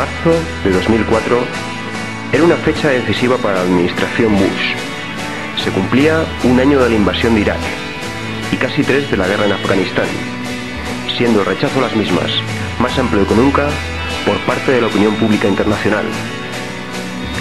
marzo de 2004 era una fecha decisiva para la administración Bush. Se cumplía un año de la invasión de Irak y casi 3 de la guerra en Afganistán, siendo el rechazo a las mismas más amplio que nunca por parte de la opinión pública internacional.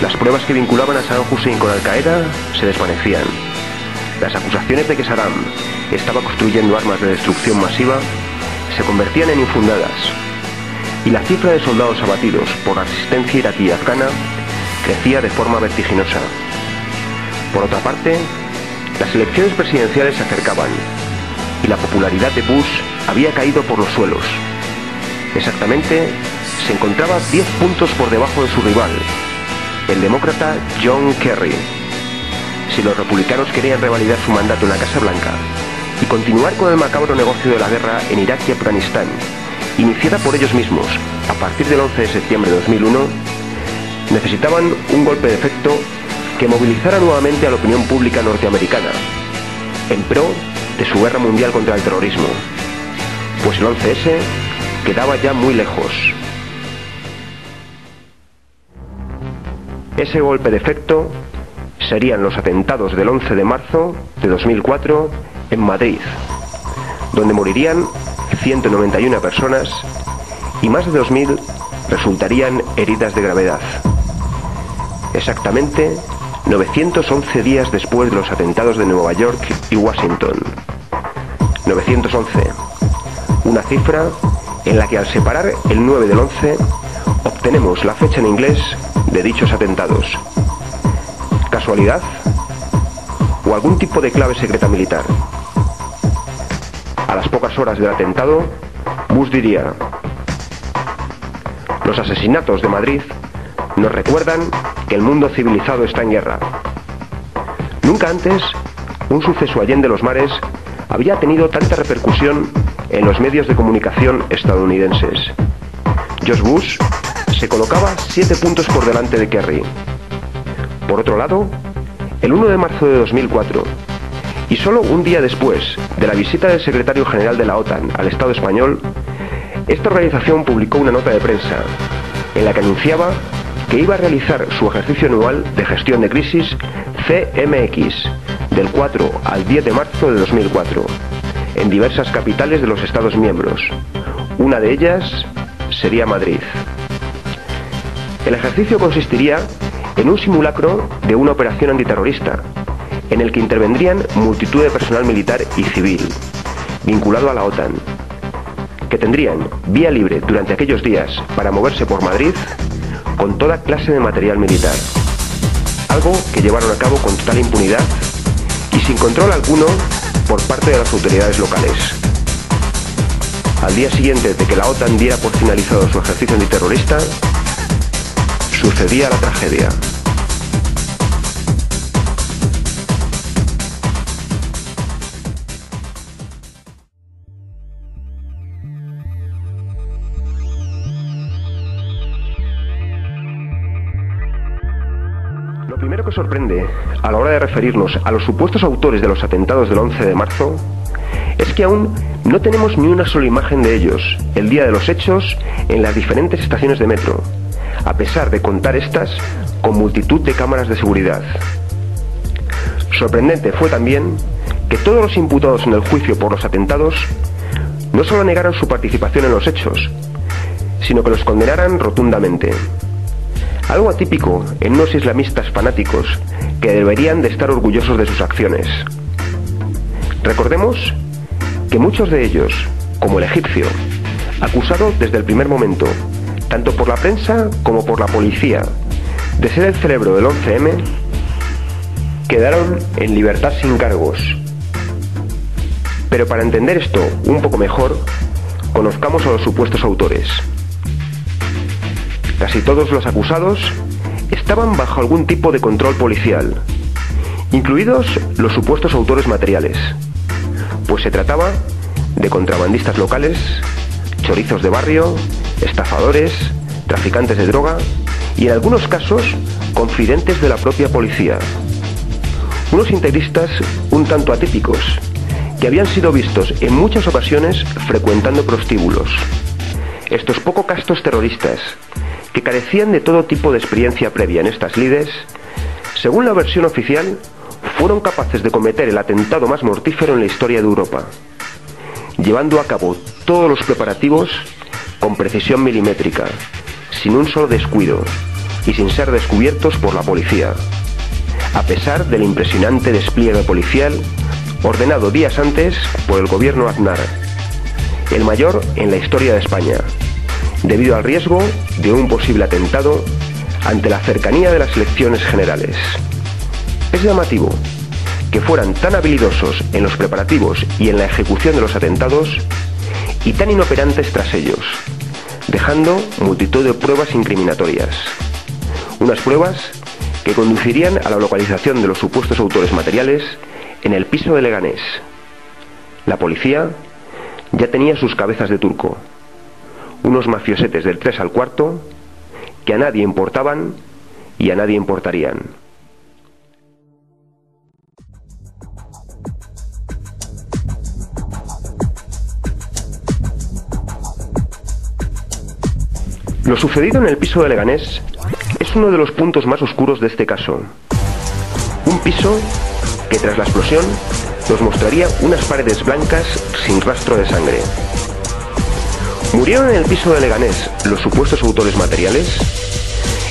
Las pruebas que vinculaban a Saddam Hussein con Al-Qaeda se desvanecían. Las acusaciones de que Saddam estaba construyendo armas de destrucción masiva se convertían en infundadas, y la cifra de soldados abatidos por la resistencia iraquí afgana crecía de forma vertiginosa. Por otra parte, las elecciones presidenciales se acercaban y la popularidad de Bush había caído por los suelos. Exactamente, se encontraba 10 puntos por debajo de su rival, el demócrata John Kerry. Si los republicanos querían revalidar su mandato en la Casa Blanca y continuar con el macabro negocio de la guerra en Irak y Afganistán, iniciada por ellos mismos a partir del 11 de septiembre de 2001, necesitaban un golpe de efecto que movilizara nuevamente a la opinión pública norteamericana en pro de su guerra mundial contra el terrorismo, pues el 11S quedaba ya muy lejos. Ese golpe de efecto serían los atentados del 11 de marzo de 2004 en Madrid, donde morirían 191 personas y más de 2000 resultarían heridas de gravedad. Exactamente 911 días después de los atentados de Nueva York y Washington. 911, una cifra en la que al separar el 9 del 11 obtenemos la fecha en inglés de dichos atentados. ¿Casualidad? ¿O algún tipo de clave secreta militar? A las pocas horas del atentado, Bush diría: los asesinatos de Madrid nos recuerdan que el mundo civilizado está en guerra. Nunca antes un suceso allende los mares había tenido tanta repercusión en los medios de comunicación estadounidenses. George Bush se colocaba 7 puntos por delante de Kerry. Por otro lado, el 1 de marzo de 2004, y solo un día después de la visita del secretario general de la OTAN al Estado español, esta organización publicó una nota de prensa en la que anunciaba que iba a realizar su ejercicio anual de gestión de crisis CMX del 4 al 10 de marzo de 2004 en diversas capitales de los Estados miembros. Una de ellas sería Madrid. El ejercicio consistiría en un simulacro de una operación antiterrorista, en el que intervendrían multitud de personal militar y civil, vinculado a la OTAN, que tendrían vía libre durante aquellos días para moverse por Madrid con toda clase de material militar, algo que llevaron a cabo con total impunidad y sin control alguno por parte de las autoridades locales. Al día siguiente de que la OTAN diera por finalizado su ejercicio antiterrorista, sucedía la tragedia. Lo primero que sorprende a la hora de referirnos a los supuestos autores de los atentados del 11 de marzo es que aún no tenemos ni una sola imagen de ellos el día de los hechos en las diferentes estaciones de metro, a pesar de contar estas con multitud de cámaras de seguridad. Sorprendente fue también que todos los imputados en el juicio por los atentados no solo negaran su participación en los hechos, sino que los condenaran rotundamente. Algo atípico en unos islamistas fanáticos que deberían de estar orgullosos de sus acciones. Recordemos que muchos de ellos, como el egipcio, acusado desde el primer momento, tanto por la prensa como por la policía, de ser el cerebro del 11M, quedaron en libertad sin cargos. Pero para entender esto un poco mejor, conozcamos a los supuestos autores. Casi todos los acusados estaban bajo algún tipo de control policial, incluidos los supuestos autores materiales, pues se trataba de contrabandistas locales, chorizos de barrio, estafadores, traficantes de droga y en algunos casos confidentes de la propia policía. Unos integristas un tanto atípicos que habían sido vistos en muchas ocasiones frecuentando prostíbulos. Estos poco castos terroristas, que carecían de todo tipo de experiencia previa en estas lides, según la versión oficial, fueron capaces de cometer el atentado más mortífero en la historia de Europa, llevando a cabo todos los preparativos con precisión milimétrica, sin un solo descuido y sin ser descubiertos por la policía, a pesar del impresionante despliegue policial ordenado días antes por el gobierno Aznar, el mayor en la historia de España, debido al riesgo de un posible atentado ante la cercanía de las elecciones generales. Es llamativo que fueran tan habilidosos en los preparativos y en la ejecución de los atentados y tan inoperantes tras ellos, dejando multitud de pruebas incriminatorias. Unas pruebas que conducirían a la localización de los supuestos autores materiales en el piso de Leganés. La policía ya tenía sus cabezas de turco, unos mafiosetes del 3 al cuarto que a nadie importaban y a nadie importarían. Lo sucedido en el piso de Leganés es uno de los puntos más oscuros de este caso. Un piso que tras la explosión nos mostraría unas paredes blancas sin rastro de sangre. ¿Murieron en el piso de Leganés los supuestos autores materiales?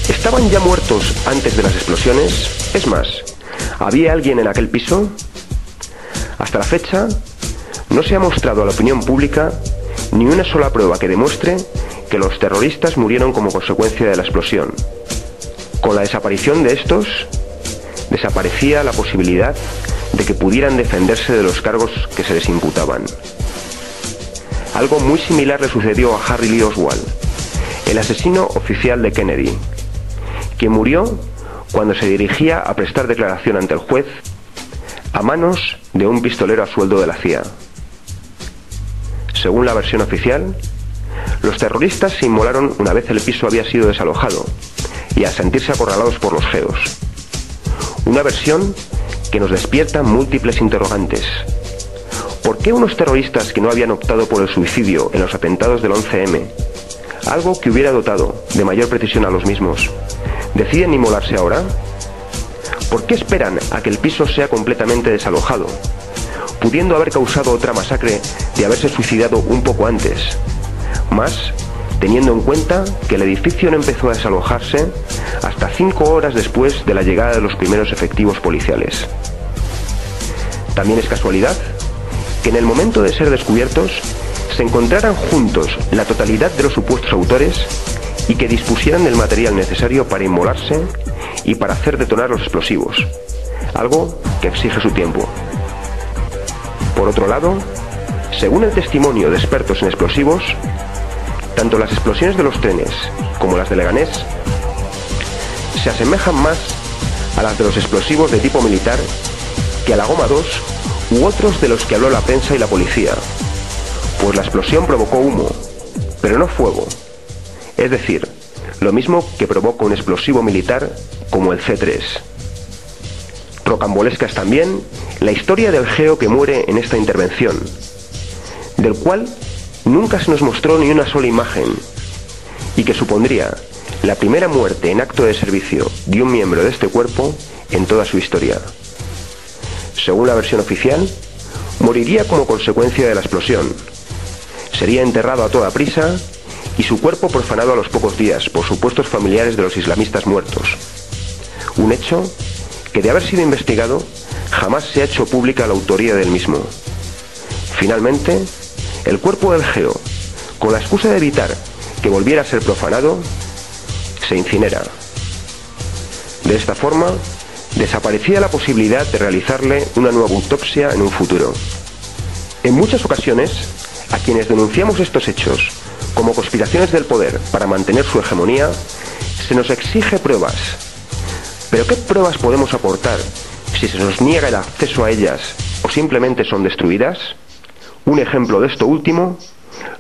¿Estaban ya muertos antes de las explosiones? Es más, ¿había alguien en aquel piso? Hasta la fecha, no se ha mostrado a la opinión pública ni una sola prueba que demuestre que los terroristas murieron como consecuencia de la explosión. Con la desaparición de estos, desaparecía la posibilidad de que pudieran defenderse de los cargos que se les imputaban. Algo muy similar le sucedió a Harry Lee Oswald, el asesino oficial de Kennedy, quien murió cuando se dirigía a prestar declaración ante el juez a manos de un pistolero a sueldo de la CIA. Según la versión oficial, los terroristas se inmolaron una vez el piso había sido desalojado y al sentirse acorralados por los geos. Una versión que nos despierta múltiples interrogantes. ¿Por qué unos terroristas que no habían optado por el suicidio en los atentados del 11M, algo que hubiera dotado de mayor precisión a los mismos, deciden inmolarse ahora? ¿Por qué esperan a que el piso sea completamente desalojado, pudiendo haber causado otra masacre de haberse suicidado un poco antes? Más, teniendo en cuenta que el edificio no empezó a desalojarse hasta 5 horas después de la llegada de los primeros efectivos policiales. También es casualidad que en el momento de ser descubiertos se encontraran juntos la totalidad de los supuestos autores y que dispusieran del material necesario para inmolarse y para hacer detonar los explosivos, algo que exige su tiempo. Por otro lado, según el testimonio de expertos en explosivos, tanto las explosiones de los trenes como las de Leganés se asemejan más a las de los explosivos de tipo militar que a la goma 2 u otros de los que habló la prensa y la policía, pues la explosión provocó humo, pero no fuego, es decir, lo mismo que provoca un explosivo militar como el C3. Rocambolesca es también la historia del geo que muere en esta intervención, del cual nunca se nos mostró ni una sola imagen, y que supondría la primera muerte en acto de servicio de un miembro de este cuerpo en toda su historia. Según la versión oficial, moriría como consecuencia de la explosión. Sería enterrado a toda prisa y su cuerpo profanado a los pocos días por supuestos familiares de los islamistas muertos. Un hecho que, de haber sido investigado, jamás se ha hecho pública la autoría del mismo. Finalmente, el cuerpo del geo, con la excusa de evitar que volviera a ser profanado, se incinera. De esta forma, desaparecía la posibilidad de realizarle una nueva autopsia en un futuro. En muchas ocasiones, a quienes denunciamos estos hechos como conspiraciones del poder para mantener su hegemonía, se nos exige pruebas. ¿Pero qué pruebas podemos aportar si se nos niega el acceso a ellas o simplemente son destruidas? Un ejemplo de esto último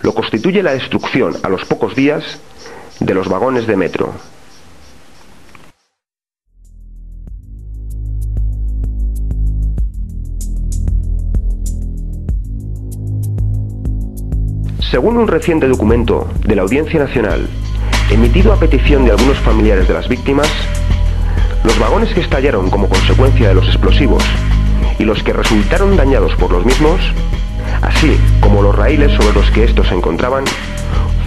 lo constituye la destrucción a los pocos días de los vagones de metro. Según un reciente documento de la Audiencia Nacional emitido a petición de algunos familiares de las víctimas, los vagones que estallaron como consecuencia de los explosivos y los que resultaron dañados por los mismos, así como los raíles sobre los que estos se encontraban,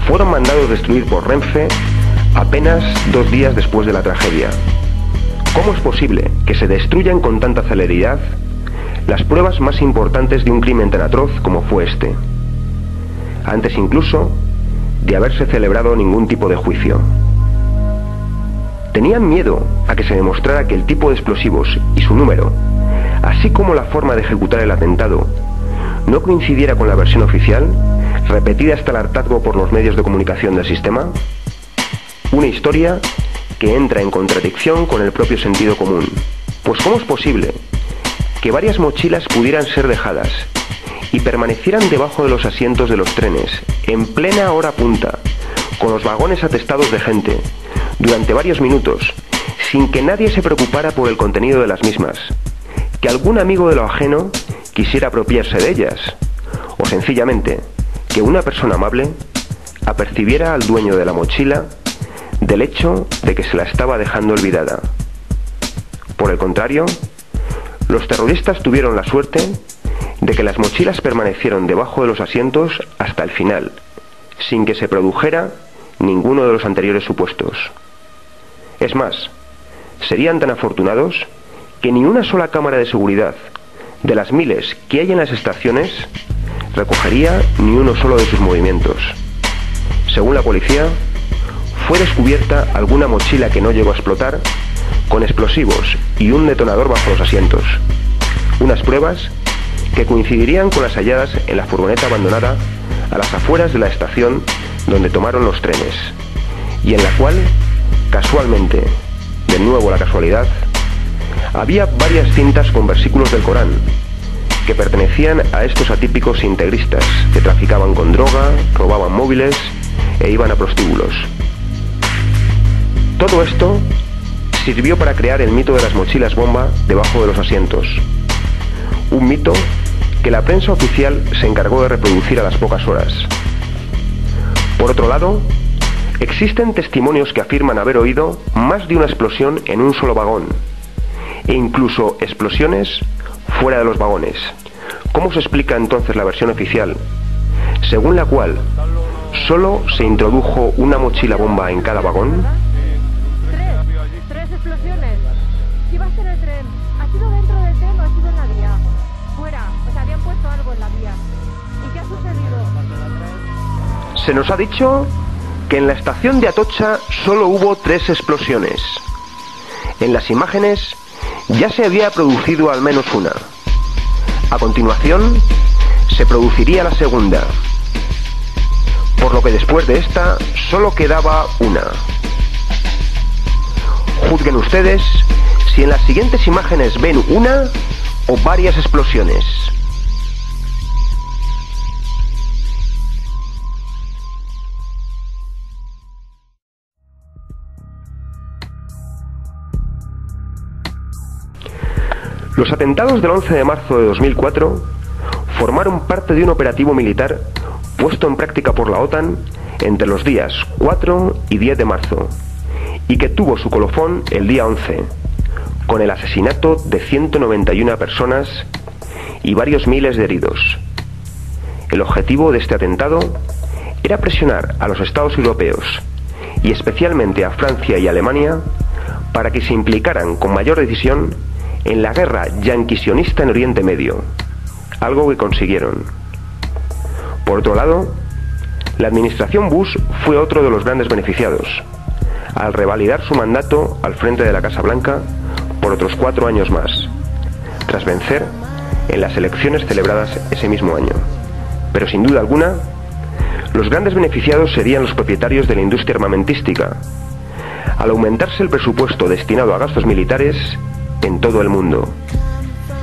fueron mandados destruir por Renfe apenas 2 días después de la tragedia. ¿Cómo es posible que se destruyan con tanta celeridad las pruebas más importantes de un crimen tan atroz como fue este, antes incluso de haberse celebrado ningún tipo de juicio? Tenían miedo a que se demostrara que el tipo de explosivos y su número, así como la forma de ejecutar el atentado, no coincidiera con la versión oficial, repetida hasta el hartazgo por los medios de comunicación del sistema. Una historia que entra en contradicción con el propio sentido común. Pues ¿cómo es posible que varias mochilas pudieran ser dejadas y permanecieran debajo de los asientos de los trenes, en plena hora punta, con los vagones atestados de gente, durante varios minutos, sin que nadie se preocupara por el contenido de las mismas, que algún amigo de lo ajeno quisiera apropiarse de ellas, o sencillamente que una persona amable apercibiera al dueño de la mochila del hecho de que se la estaba dejando olvidada? Por el contrario, los terroristas tuvieron la suerte de que las mochilas permanecieron debajo de los asientos hasta el final, sin que se produjera ninguno de los anteriores supuestos. Es más, serían tan afortunados que ni una sola cámara de seguridad de las miles que hay en las estaciones recogería ni uno solo de sus movimientos. Según la policía, fue descubierta alguna mochila que no llegó a explotar, con explosivos y un detonador bajo los asientos. Unas pruebas que coincidirían con las halladas en la furgoneta abandonada a las afueras de la estación donde tomaron los trenes, y en la cual, casualmente, de nuevo la casualidad, había varias cintas con versículos del Corán, que pertenecían a estos atípicos integristas que traficaban con droga, robaban móviles e iban a prostíbulos. Todo esto sirvió para crear el mito de las mochilas bomba debajo de los asientos. Un mito que la prensa oficial se encargó de reproducir a las pocas horas. Por otro lado, existen testimonios que afirman haber oído más de una explosión en un solo vagón, e incluso explosiones fuera de los vagones. ¿Cómo se explica entonces la versión oficial, según la cual solo se introdujo una mochila bomba en cada vagón? Tres explosiones. ¿Qué iba a ser el tren? ¿Ha sido dentro del tren o ha sido en la vía? Fuera. O sea, habían puesto algo en la vía. ¿Y qué ha sucedido? Se nos ha dicho que en la estación de Atocha solo hubo 3 explosiones. En las imágenes ya se había producido al menos una. A continuación, se produciría la segunda, por lo que después de esta solo quedaba una. Juzguen ustedes si en las siguientes imágenes ven una o varias explosiones. Los atentados del 11 de marzo de 2004 formaron parte de un operativo militar puesto en práctica por la OTAN entre los días 4 y 10 de marzo y que tuvo su colofón el día 11, con el asesinato de 191 personas y varios miles de heridos. El objetivo de este atentado era presionar a los Estados europeos y especialmente a Francia y Alemania para que se implicaran con mayor decisión en la guerra yanquisionista en Oriente Medio, algo que consiguieron. Por otro lado, la administración Bush fue otro de los grandes beneficiados, al revalidar su mandato al frente de la Casa Blanca por otros 4 años más, tras vencer en las elecciones celebradas ese mismo año. Pero sin duda alguna, los grandes beneficiados serían los propietarios de la industria armamentística, al aumentarse el presupuesto destinado a gastos militares en todo el mundo.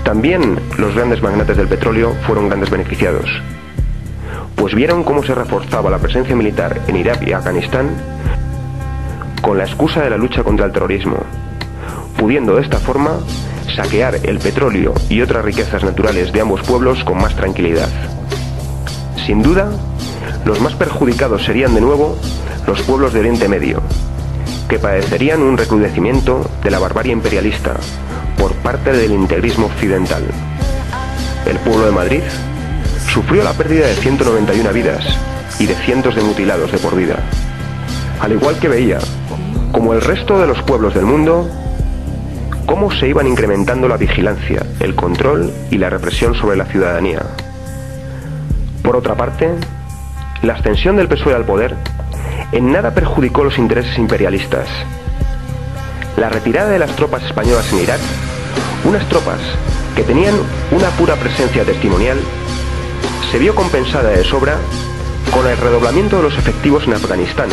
También los grandes magnates del petróleo fueron grandes beneficiados, pues vieron cómo se reforzaba la presencia militar en Irak y Afganistán con la excusa de la lucha contra el terrorismo, pudiendo de esta forma saquear el petróleo y otras riquezas naturales de ambos pueblos con más tranquilidad. Sin duda, los más perjudicados serían de nuevo los pueblos de Oriente Medio, que padecerían un recrudecimiento de la barbarie imperialista por parte del integrismo occidental. El pueblo de Madrid sufrió la pérdida de 191 vidas y de cientos de mutilados de por vida, al igual que veía, como el resto de los pueblos del mundo, cómo se iban incrementando la vigilancia, el control y la represión sobre la ciudadanía. Por otra parte, la ascensión del PSOE al poder en nada perjudicó los intereses imperialistas. La retirada de las tropas españolas en Irak, unas tropas que tenían una pura presencia testimonial, se vio compensada de sobra con el redoblamiento de los efectivos en Afganistán,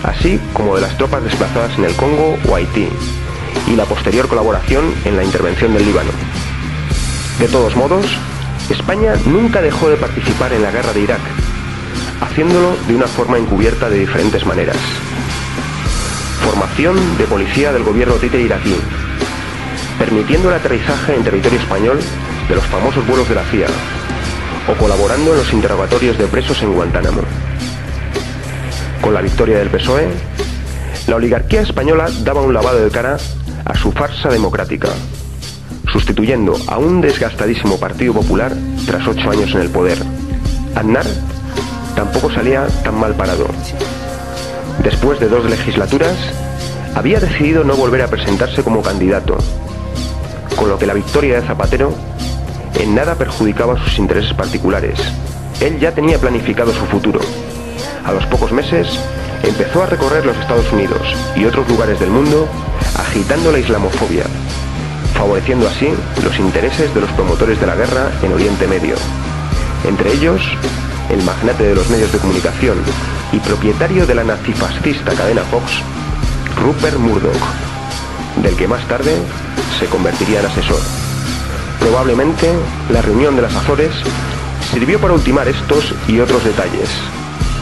así como de las tropas desplazadas en el Congo o Haití, y la posterior colaboración en la intervención del Líbano. De todos modos, España nunca dejó de participar en la guerra de Irak, haciéndolo de una forma encubierta de diferentes maneras. Formación de policía del gobierno títere iraquí, permitiendo el aterrizaje en territorio español de los famosos vuelos de la CIA, o colaborando en los interrogatorios de presos en Guantánamo. Con la victoria del PSOE, la oligarquía española daba un lavado de cara a su farsa democrática, sustituyendo a un desgastadísimo Partido Popular tras 8 años en el poder. Aznar tampoco salía tan mal parado. Después de 2 legislaturas, había decidido no volver a presentarse como candidato, con lo que la victoria de Zapatero en nada perjudicaba sus intereses particulares. Él ya tenía planificado su futuro. A los pocos meses, empezó a recorrer los Estados Unidos y otros lugares del mundo agitando la islamofobia, favoreciendo así los intereses de los promotores de la guerra en Oriente Medio, entre ellos el magnate de los medios de comunicación y propietario de la nazifascista cadena Fox, Rupert Murdoch, del que más tarde se convertiría en asesor. Probablemente la reunión de las Azores sirvió para ultimar estos y otros detalles,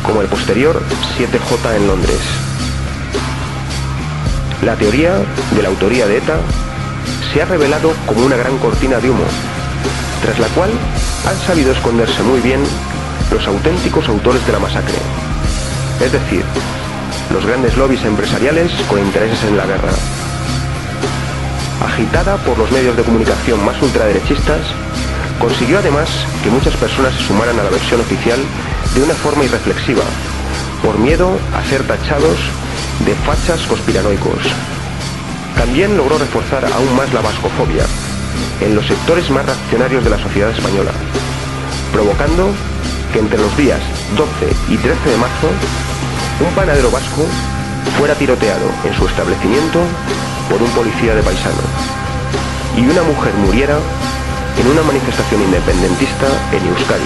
como el posterior 7J en Londres. La teoría de la autoría de ETA se ha revelado como una gran cortina de humo, tras la cual han sabido esconderse muy bien los auténticos autores de la masacre, es decir, los grandes lobbies empresariales con intereses en la guerra. Agitada por los medios de comunicación más ultraderechistas, consiguió además que muchas personas se sumaran a la versión oficial de una forma irreflexiva, por miedo a ser tachados de fachas conspiranoicos. También logró reforzar aún más la vascofobia en los sectores más reaccionarios de la sociedad española, provocando que entre los días 12 y 13 de marzo, un panadero vasco fuera tiroteado en su establecimiento por un policía de paisano, y una mujer muriera en una manifestación independentista en Euskadi,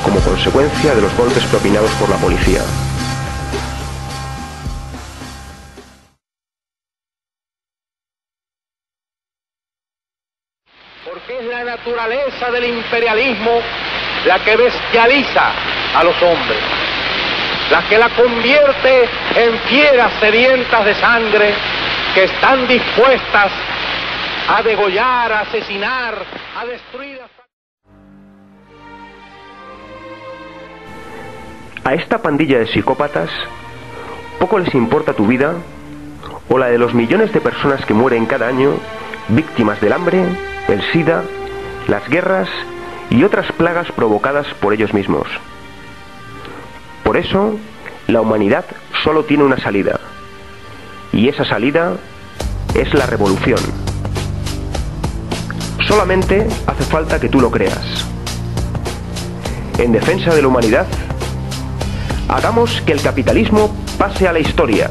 como consecuencia de los golpes propinados por la policía. Porque es la naturaleza del imperialismo la que bestializa a los hombres, la que la convierte en fieras sedientas de sangre que están dispuestas a degollar, a asesinar, a destruir. A esta pandilla de psicópatas poco les importa tu vida o la de los millones de personas que mueren cada año víctimas del hambre, el SIDA, las guerras y otras plagas provocadas por ellos mismos. Por eso, la humanidad solo tiene una salida, y esa salida es la revolución. Solamente hace falta que tú lo creas. En defensa de la humanidad, hagamos que el capitalismo pase a la historia.